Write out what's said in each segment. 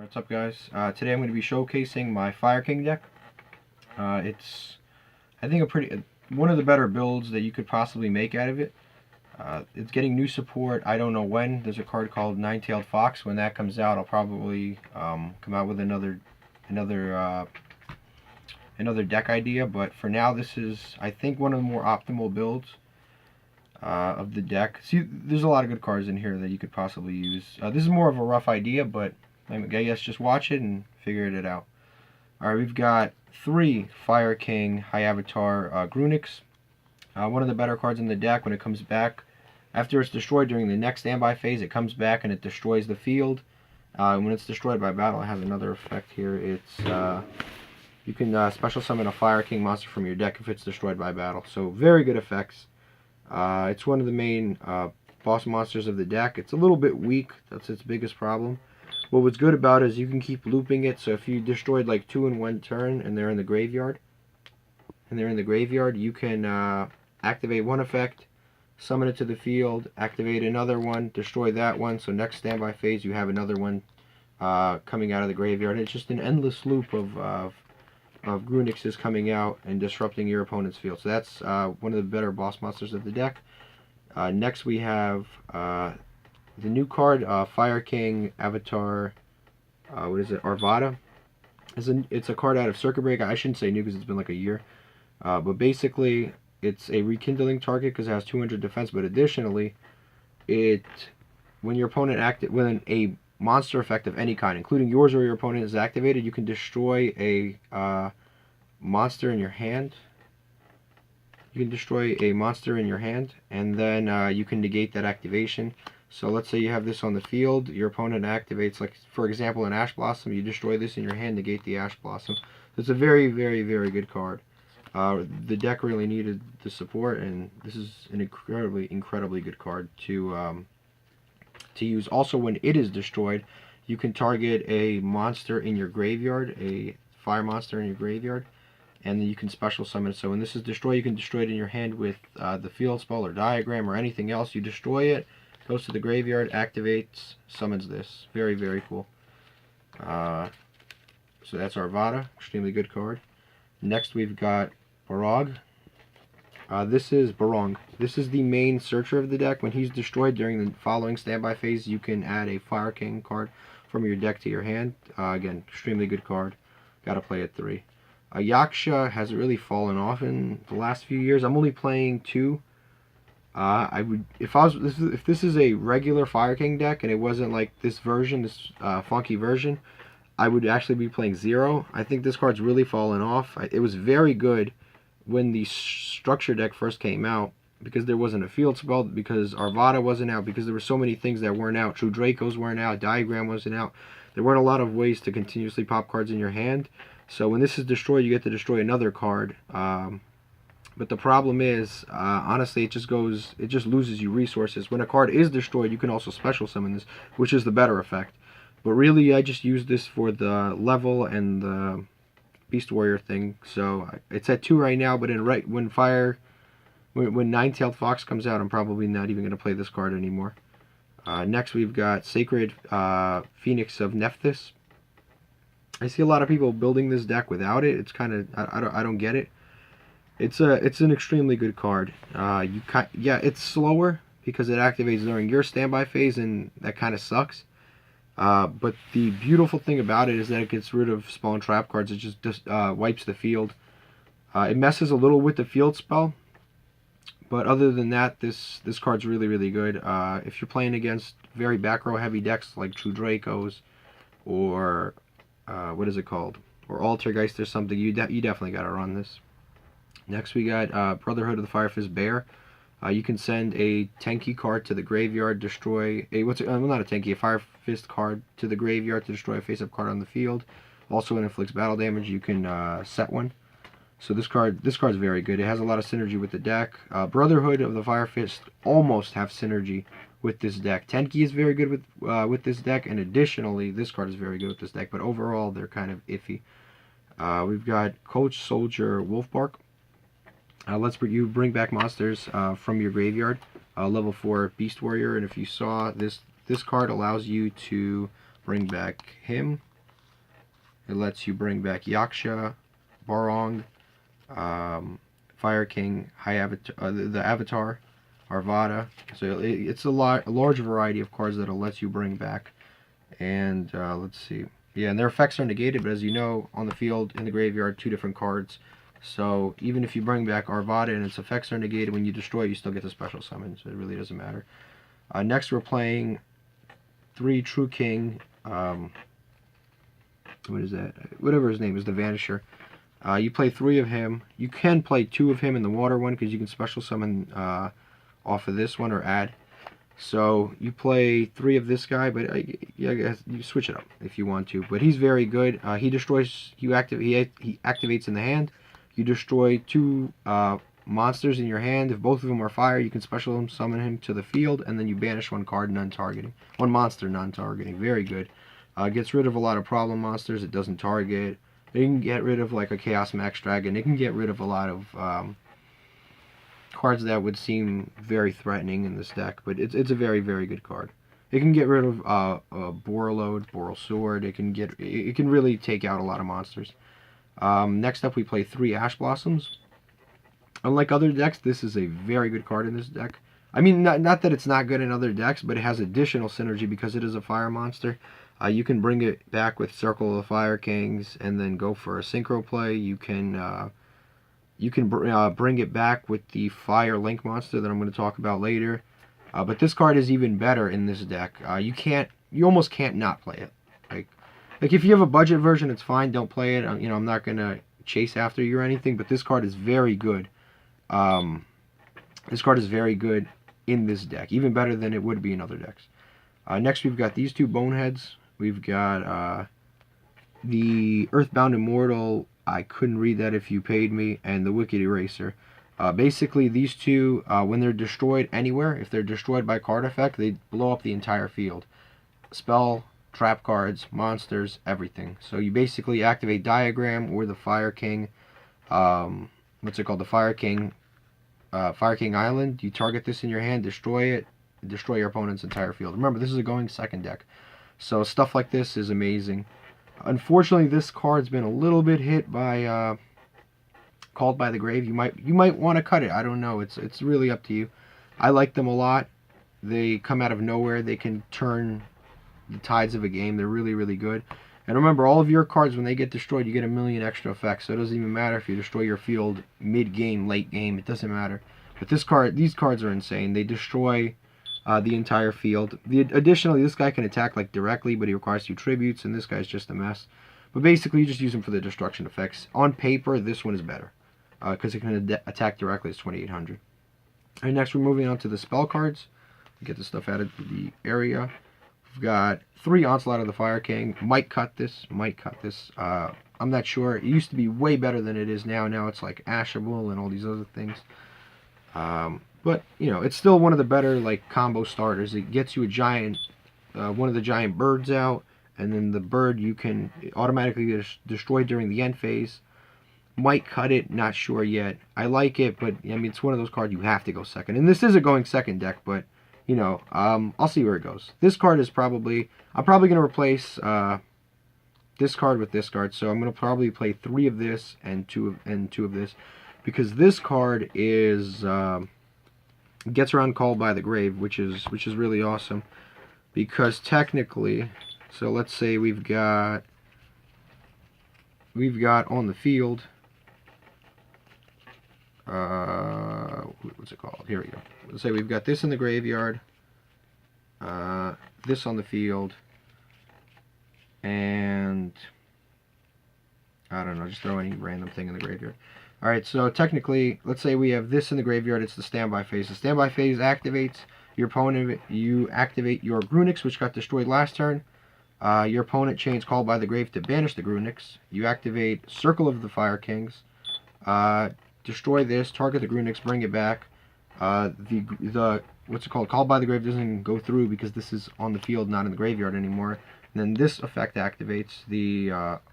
What's up, guys? Today I'm going to be showcasing my Fire King deck. It's, I think, one of the better builds that you could possibly make out of it. It's getting new support. I don't know when. There's a card called Nine-Tailed Fox. When that comes out, I'll probably come out with another deck idea. But for now, this is, I think, one of the more optimal builds of the deck. See, there's a lot of good cards in here that you could possibly use. This is more of a rough idea, but I guess just watch it and figure it out. Alright, we've got 3 Fire King High Avatar Grunics. One of the better cards in the deck. When it comes back, after it's destroyed during the next standby phase, it comes back and it destroys the field. When it's destroyed by battle, it has another effect here. It's you can special summon a Fire King monster from your deck if it's destroyed by battle. So very good effects. It's one of the main boss monsters of the deck. It's a little bit weak. That's its biggest problem. What was good about it is you can keep looping it. So if you destroyed like 2 in one turn and they're in the graveyard, you can activate one effect, summon it to the field, activate another one, destroy that one. So next standby phase, you have another one coming out of the graveyard. And it's just an endless loop of Grunixes coming out and disrupting your opponent's field. So that's one of the better boss monsters of the deck. Next we have the new card, Fire King Avatar, Arvada. It's a card out of Circuit Breaker. I shouldn't say new because it's been like a year. But basically, it's a Rekindling target because it has 200 defense. But additionally, when your opponent when a monster effect of any kind, including yours or your opponent, is activated, you can destroy a monster in your hand. You can destroy a monster in your hand, and then you can negate that activation. So let's say you have this on the field, your opponent activates, like for example an Ash Blossom, you destroy this in your hand, negate the Ash Blossom. It's a very, very, very good card. The deck really needed the support, and this is an incredibly good card to use. Also, when it is destroyed, you can target a monster in your graveyard, a fire monster in your graveyard, and then you can special summon it. So when this is destroyed, you can destroy it in your hand with the field spell or diagram or anything else. You destroy it, goes to the graveyard, activates, summons this. Very, very cool. So that's Arvada, extremely good card. Next we've got Barog. This is Barong. This is the main searcher of the deck. When he's destroyed during the following standby phase, you can add a Fire King card from your deck to your hand. Again, extremely good card. Gotta play at 3. Yaksha hasn't really fallen off in the last few years. I'm only playing 2. I would, if this is a regular Fire King deck and it wasn't like this version, this funky version, I would actually be playing 0. I think this card's really fallen off. It was very good when the structure deck first came out because there wasn't a field spell, because Arvada wasn't out, because there were so many things that weren't out. True Dracos weren't out, Diagram wasn't out. There weren't a lot of ways to continuously pop cards in your hand. So when this is destroyed, you get to destroy another card. But the problem is, honestly, it just loses you resources. When a card is destroyed, you can also special summon this, which is the better effect. But really, I just use this for the level and the Beast Warrior thing. So it's at 2 right now, but when Nine-Tailed Fox comes out, I'm probably not even going to play this card anymore. Next, we've got Sacred Phoenix of Nephthys. I see a lot of people building this deck without it. It's kind of, I don't get it. It's an extremely good card. Yeah, it's slower because it activates during your standby phase, and that kind of sucks. But the beautiful thing about it is that it gets rid of spawn trap cards. It just wipes the field. It messes a little with the field spell, but other than that, this card's really, really good. If you're playing against very back row heavy decks like True Dracos or what is it called, or Altergeist or something, you definitely got to run this. Next we got Brotherhood of the Fire Fist Bear. You can send a Tenki card to the graveyard, destroy a not a Tenki, a Fire Fist card to the graveyard to destroy a face-up card on the field. Also, when it inflicts battle damage, you can set one. So this card's very good. It has a lot of synergy with the deck. Brotherhood of the Fire Fist almost have synergy with this deck. Tenki is very good with this deck, and additionally, this card is very good with this deck. But overall, they're kind of iffy. We've got Coach Soldier Wolfbark. You bring back monsters from your graveyard. Level 4 Beast Warrior, and if you saw this card allows you to bring back him, It lets you bring back Yaksha, Barong, Fire King, the Avatar, Arvada. So it's a large variety of cards that it lets you bring back. And let's see. Yeah, and their effects are negated, but as you know, on the field, in the graveyard, 2 different cards. So even if you bring back Arvada and its effects are negated, when you destroy it, you still get the special summon, so it really doesn't matter. Next, we're playing 3 True King. What is that? Whatever his name is, the Vanisher. You play 3 of him. You can play 2 of him in the water one, because you can special summon off of this one or add. So you play 3 of this guy, but yeah, I guess you switch it up if you want to. But he's very good. He destroys. He activates in the hand. You destroy 2 monsters in your hand. If both of them are fire, you can special summon him to the field, and then you banish 1 card non-targeting. 1 monster non-targeting. Very good. Gets rid of a lot of problem monsters. It doesn't target. It can get rid of like a Chaos Max Dragon. It can get rid of a lot of cards that would seem very threatening in this deck, but it's a very, very good card. It can get rid of Borreload, Boral Sword. It can really take out a lot of monsters. Next up, we play 3 Ash Blossoms. Unlike other decks, this is a very good card in this deck. I mean, not that it's not good in other decks, but it has additional synergy because it is a fire monster. You can bring it back with Circle of the Fire Kings and then go for a synchro play. You can bring it back with the Fire Link monster that I'm going to talk about later. But this card is even better in this deck. You almost can't not play it. Like if you have a budget version, it's fine. Don't play it. I'm not going to chase after you or anything. But this card is very good. This card is very good in this deck, even better than it would be in other decks. Next, we've got these 2 Boneheads. We've got the Earthbound Immortal. I couldn't read that if you paid me, and the Wicked Eraser. Basically, these 2, when they're destroyed anywhere, if they're destroyed by card effect, they blow up the entire field. Spell, trap cards, monsters, everything. So you basically activate Diagram or the Fire King. What's it called? The Fire King Island. You target this in your hand, destroy it, destroy your opponent's entire field. Remember, this is a going second deck. So stuff like this is amazing. Unfortunately, this card's been a little bit hit by Called by the Grave. You might want to cut it. I don't know. It's really up to you. I like them a lot. They come out of nowhere. They can turn the tides of a game. They're really, really good. And remember, all of your cards, when they get destroyed, you get 1,000,000 extra effects. So it doesn't even matter if you destroy your field mid-game, late game. It doesn't matter. But these cards are insane. They destroy the entire field. Additionally, this guy can attack like directly, but he requires 2 tributes, and this guy's just a mess. But basically, you just use him for the destruction effects. On paper, this one is better because it can attack directly. It's 2,800. And next, we're moving on to the spell cards. Get the stuff out of the area. We've got 3 Onslaught of the Fire King. Might cut this. I'm not sure. It used to be way better than it is now. Now it's like Ashable and all these other things. But, it's still one of the better, like, combo starters. It gets you a giant, one of the giant birds out, and then the bird you can automatically destroy during the end phase. Might cut it, not sure yet. I like it, but, I mean, it's one of those cards you have to go second. And this is a going second deck, but, I'll see where it goes. This card is I'm probably going to replace this card with this card, so I'm going to probably play 3 of this and 2 of this, because this card is... gets around Called by the Grave, which is really awesome, because technically, so let's say we've got on the field, what's it called? Here we go. Let's say we've got this in the graveyard, this on the field, and I don't know, just throw any random thing in the graveyard. Alright, so technically, let's say we have this in the graveyard, it's the standby phase. The standby phase activates your opponent, you activate your Grunix, which got destroyed last turn. Your opponent chains Called by the Grave to banish the Grunix. You activate Circle of the Fire Kings. Destroy this, target the Grunix, bring it back. What's it called? Called by the Grave doesn't go through because this is on the field, not in the graveyard anymore. And then this effect activates the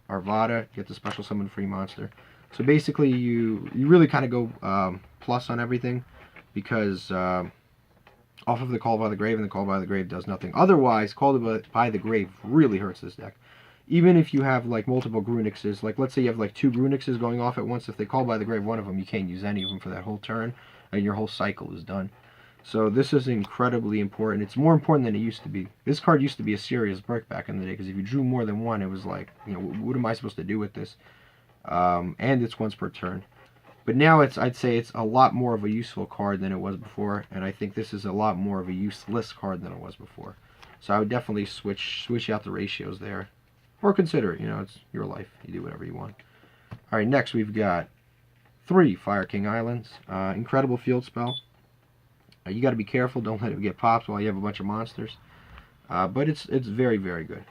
Arvada, get the special summon free monster. So basically, you really kind of go plus on everything, because off of the Call by the Grave, and the Call by the Grave does nothing. Otherwise, Called by the Grave really hurts this deck. even if you have like multiple Grunixes, like let's say you have like 2 Grunixes going off at once, if they call by the grave one of them, you can't use any of them for that whole turn, and your whole cycle is done. So this is incredibly important. It's more important than it used to be. This card used to be a serious brick back in the day, because if you drew more than one, it was like, you know, what am I supposed to do with this? And it's once per turn. But now I'd say it's a lot more of a useful card than it was before, and I think this is a lot more of a useless card than it was before. So I would definitely switch out the ratios there. Or consider it, you know, it's your life. You do whatever you want. Alright, next we've got 3 Fire King Islands. Incredible field spell. You got to be careful, don't let it get popped while you have a bunch of monsters. But it's very, very good.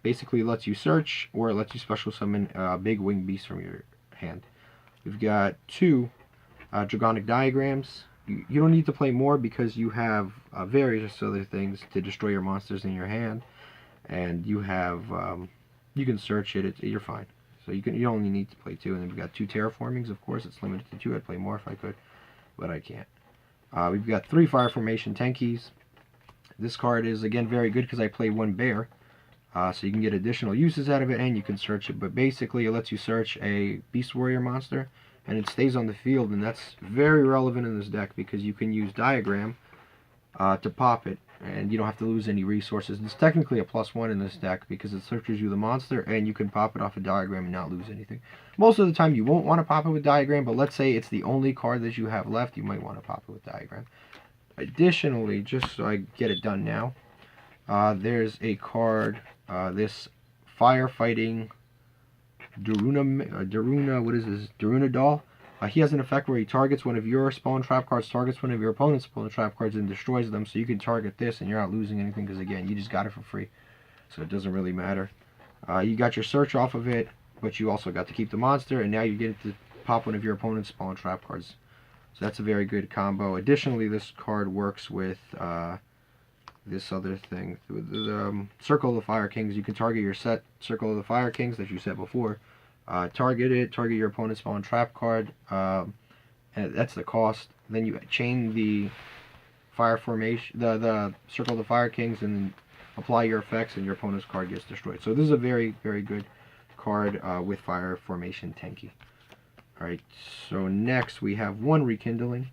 Basically it lets you search, or it lets you special summon big winged beasts from your hand. We've got 2 Dragonic Diagrams. You don't need to play more because you have various other things to destroy your monsters in your hand, and you have you can search it. You're fine. So you only need to play 2, and then we've got 2 Terraformings. Of course, it's limited to 2. I'd play more if I could, but I can't. We've got 3 Fire Formation Tenkis. This card is again very good because I play 1 bear. So you can get additional uses out of it, and you can search it. But basically, it lets you search a Beast Warrior monster, and it stays on the field, and that's very relevant in this deck because you can use Diagram to pop it, and you don't have to lose any resources. It's technically a +1 in this deck because it searches you the monster, and you can pop it off a Diagram and not lose anything. Most of the time, you won't want to pop it with Diagram, but let's say it's the only card that you have left, you might want to pop it with Diagram. Additionally, just so I get it done now, there's a card, this Firefighting Daruna, what is this? Daruna Doll. He has an effect where he targets one of your spawn trap cards, targets one of your opponent's spawn trap cards, and destroys them. So you can target this, and you're not losing anything because, again, you just got it for free. So it doesn't really matter. You got your search off of it, but you also got to keep the monster, and now you get to pop one of your opponent's spawn trap cards. So that's a very good combo. Additionally, this card works with this other thing. The Circle of the Fire Kings. You can target your set Circle of the Fire Kings that you set before. Target it, target your opponent's spawn trap card, and that's the cost. Then you chain the fire formation, the Circle of the Fire Kings, and apply your effects, and your opponent's card gets destroyed. So this is a very, very good card with Fire Formation Tenki. Alright, so next we have 1 Rekindling.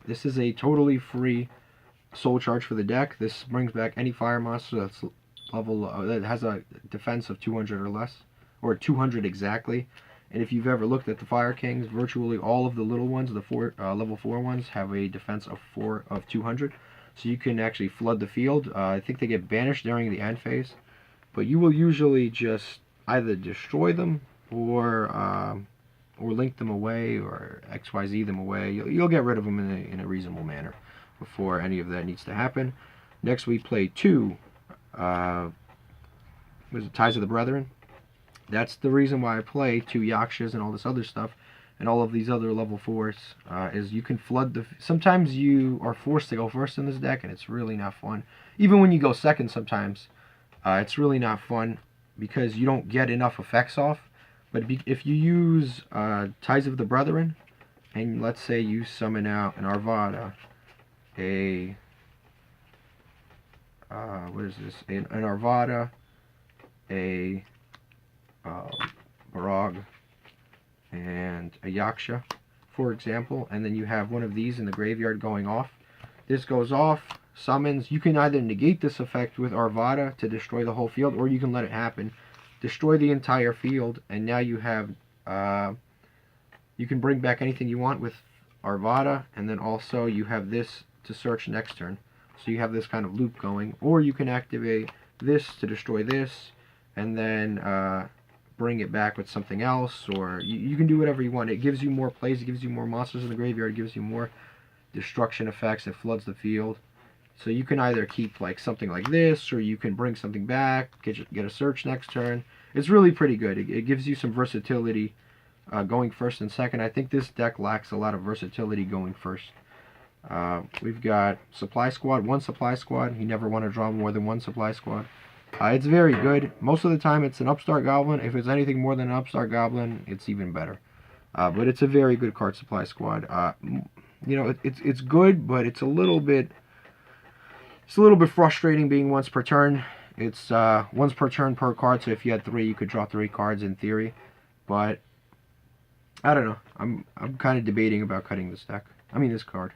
This is a totally free soul charge for the deck. This brings back any fire monster that's level that has a defense of 200 or less, or 200 exactly. And if you've ever looked at the Fire Kings, virtually all of the little ones, the level 4 ones, have a defense of 200. So you can actually flood the field. I think they get banished during the end phase, but you will usually just either destroy them or link them away, or XYZ them away. You'll get rid of them in a reasonable manner before any of that needs to happen. Next we play 2 Ties of the Brethren. That's the reason why I play 2 Yakshas and all this other stuff, and all of these other level 4s, is you can flood the... Sometimes you are forced to go first in this deck, and it's really not fun. Even when you go second sometimes, it's really not fun, because you don't get enough effects off. But if you use Ties of the Brethren, and let's say you summon out an Arvada, what is this? An Arvada, a Barag, and a Yaksha, for example, and then you have one of these in the graveyard going off. This goes off, summons. You can either negate this effect with Arvada to destroy the whole field, or you can let it happen, destroy the entire field, and now you have you can bring back anything you want with Arvada, and then also you have this to search next turn. So you have this kind of loop going, or you can activate this to destroy this, and then bring it back with something else, or you can do whatever you want. It gives you more plays, it gives you more monsters in the graveyard, it gives you more destruction effects, it floods the field. So you can either keep like something like this, or you can bring something back, get a search next turn. It's really pretty good. It gives you some versatility going first and second. I think this deck lacks a lot of versatility going first. We've got Supply Squad, 1 Supply Squad. You never want to draw more than 1 Supply Squad. It's very good. Most of the time it's an Upstart Goblin. If it's anything more than an Upstart Goblin, it's even better. But it's a very good card, Supply Squad. You know, it's good, but it's a little bit frustrating being once per turn. It's once per turn per card, so if you had 3, you could draw 3 cards in theory. But I don't know. I'm kind of debating about cutting this deck. I mean this card.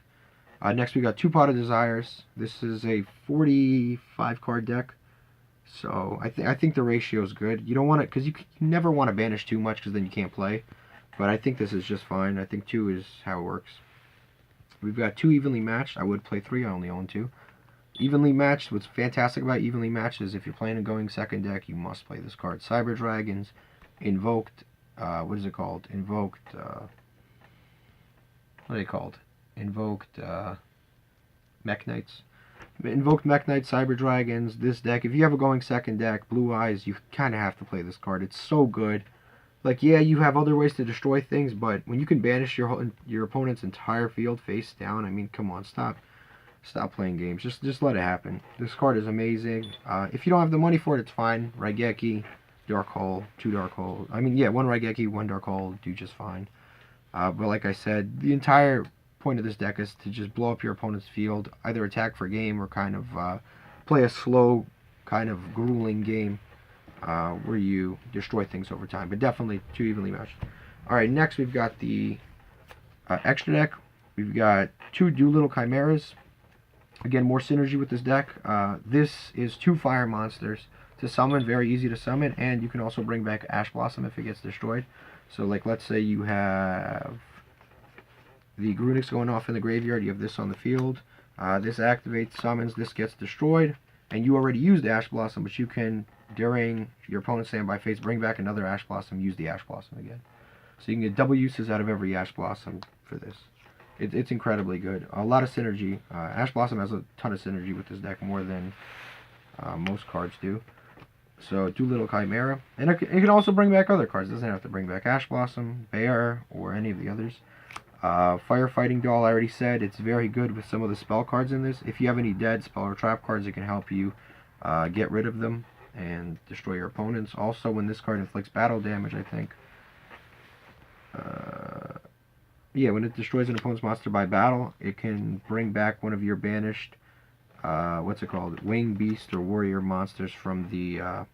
Next we got Two Pot of Desires. This is a 45 card deck. So I think the ratio is good. You don't want it because you never want to banish too much because then you can't play. But I think this is just fine. I think 2 is how it works. We've got 2 evenly matched. I would play 3. I only own 2. Evenly matched. What's fantastic about evenly matched is if you're playing a going second deck, you must play this card. Cyber Dragons, Invoked. What is it called? Invoked. What are they called? Invoked Mech Knights. Invoked Mech Knights, Cyber Dragons. This deck, if you have a going second deck, Blue Eyes, you kind of have to play this card. It's so good. Like, yeah, you have other ways to destroy things, but when you can banish your opponent's entire field face down, I mean, come on, stop playing games. Just let it happen. This card is amazing. If you don't have the money for it, it's fine. Raigeki, Dark Hole, 2 Dark Hole. I mean, yeah, 1 Raigeki, 1 Dark Hole do just fine. But like I said, the entire point of this deck is to just blow up your opponent's field, either attack for game or kind of play a slow, kind of grueling game where you destroy things over time. But definitely 2 evenly matched. Alright, next we've got the extra deck. We've got 2 Doolittle Chimeras. Again, more synergy with this deck. This is 2 fire monsters to summon, very easy to summon, and you can also bring back Ash Blossom if it gets destroyed. So, like, let's say you have the Grunix going off in the graveyard, you have this on the field. This activates, summons, this gets destroyed, and you already used Ash Blossom, but you can, during your opponent's standby phase, bring back another Ash Blossom, use the Ash Blossom again. So you can get double uses out of every Ash Blossom for this. It's incredibly good. A lot of synergy. Ash Blossom has a ton of synergy with this deck, more than most cards do. So, Doolittle Chimera. And it can also bring back other cards. It doesn't have to bring back Ash Blossom, Bear, or any of the others. Firefighting Doll, I already said, it's very good with some of the spell cards in this. If you have any dead spell or trap cards, it can help you get rid of them and destroy your opponents. Also, when this card inflicts battle damage, I think... yeah, when it destroys an opponent's monster by battle, it can bring back one of your banished, what's it called, Winged Beast or Warrior monsters from the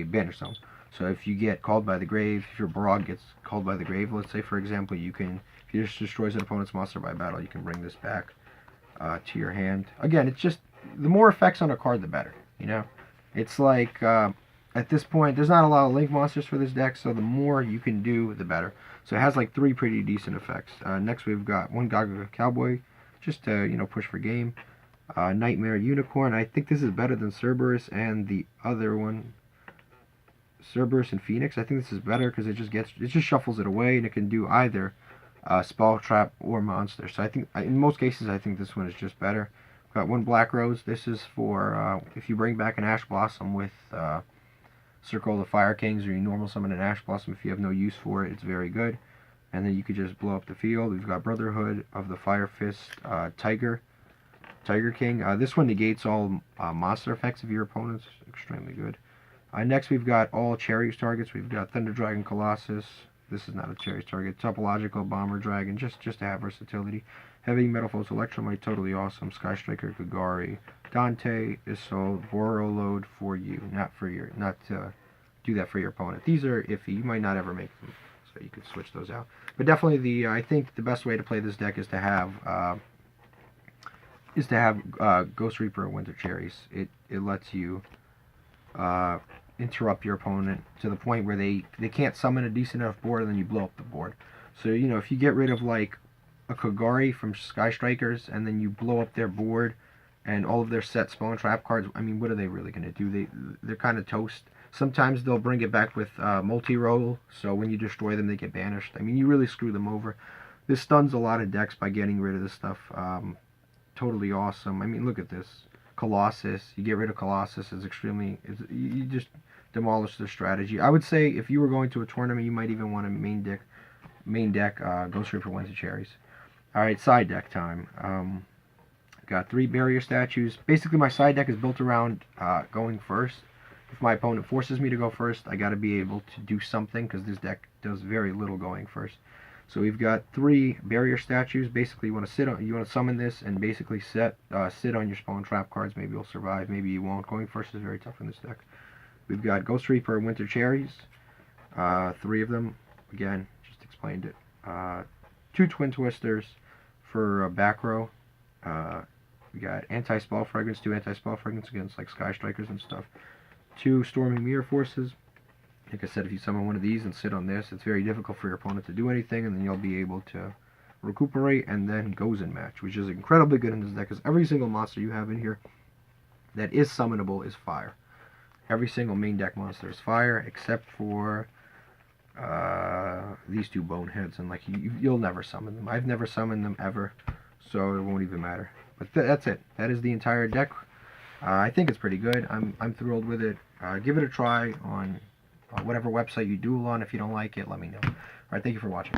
banish zone. So if you get called by the grave, if your Barog gets called by the grave, let's say for example, you can, if you just destroys an opponent's monster by battle, you can bring this back to your hand. Again, it's just, the more effects on a card, the better, you know? It's like, at this point, there's not a lot of link monsters for this deck, so the more you can do, the better. So it has like 3 pretty decent effects. Next we've got 1 Gaga Cowboy, just to, you know, push for game. Nightmare Unicorn, I think this is better than Cerberus and the other one, Cerberus and Phoenix. I think this is better because it just shuffles it away, and it can do either spell, trap, or monster. So I think, in most cases, I think this one is just better. We've got 1 Black Rose. This is for if you bring back an Ash Blossom with Circle of the Fire Kings, or you normal summon an Ash Blossom if you have no use for it, it's very good. And then you could just blow up the field. We've got Brotherhood of the Fire Fist Tiger King. This one negates all monster effects of your opponents. Extremely good. Next we've got all Chariot targets. We've got Thunder Dragon Colossus. This is not a Chariot target. Topological Bomber Dragon, just to have versatility. Heavy Metal Foes Electromite, totally awesome. Sky Striker Kagari. Dante Isolde, Boroload for you, not to do that for your opponent. These are iffy. You might not ever make them, so you could switch those out. But definitely, I think the best way to play this deck is to have Ghost Reaper and Winter Cherries. It lets you interrupt your opponent to the point where they can't summon a decent enough board, and then you blow up the board. So, you know, if you get rid of like a Kagari from Sky Strikers and then you blow up their board and all of their set spell and trap cards, I mean, what are they really going to do? They're kind of toast. Sometimes they'll bring it back with multi-roll, so when you destroy them, they get banished. I mean, you really screw them over. This stuns a lot of decks by getting rid of this stuff. Totally awesome. I mean, look at this. Colossus. You get rid of Colossus. You just demolish their strategy. I would say if you were going to a tournament, you might even want a main deck Ghost Reaper Winter Cherries. Alright, side deck time. Got 3 barrier statues. Basically, my side deck is built around going first. If my opponent forces me to go first, I got to be able to do something, because this deck does very little going first. So we've got 3 barrier statues. Basically, you want to summon this and basically sit on your spawn trap cards. Maybe you'll survive, maybe you won't. Going first is very tough in this deck. We've got Ghost Reaper and Winter Cherries, 3 of them. Again, just explained it. 2 Twin Twisters for back row. We got Anti-Spell Fragments, 2 Anti-Spell Fragments against like Sky Strikers and stuff. 2 Storming Mirror Forces. Like I said, if you summon one of these and sit on this, it's very difficult for your opponent to do anything, and then you'll be able to recuperate, and then Goes in Match, which is incredibly good in this deck, because every single monster you have in here that is summonable is fire. Every single main deck monster is fire, except for these 2 Boneheads, and like you'll never summon them. I've never summoned them ever, so it won't even matter. But that's it. That is the entire deck. I think it's pretty good. I'm thrilled with it. Give it a try on whatever website you duel on. If you don't like it, let me know. Alright, thank you for watching.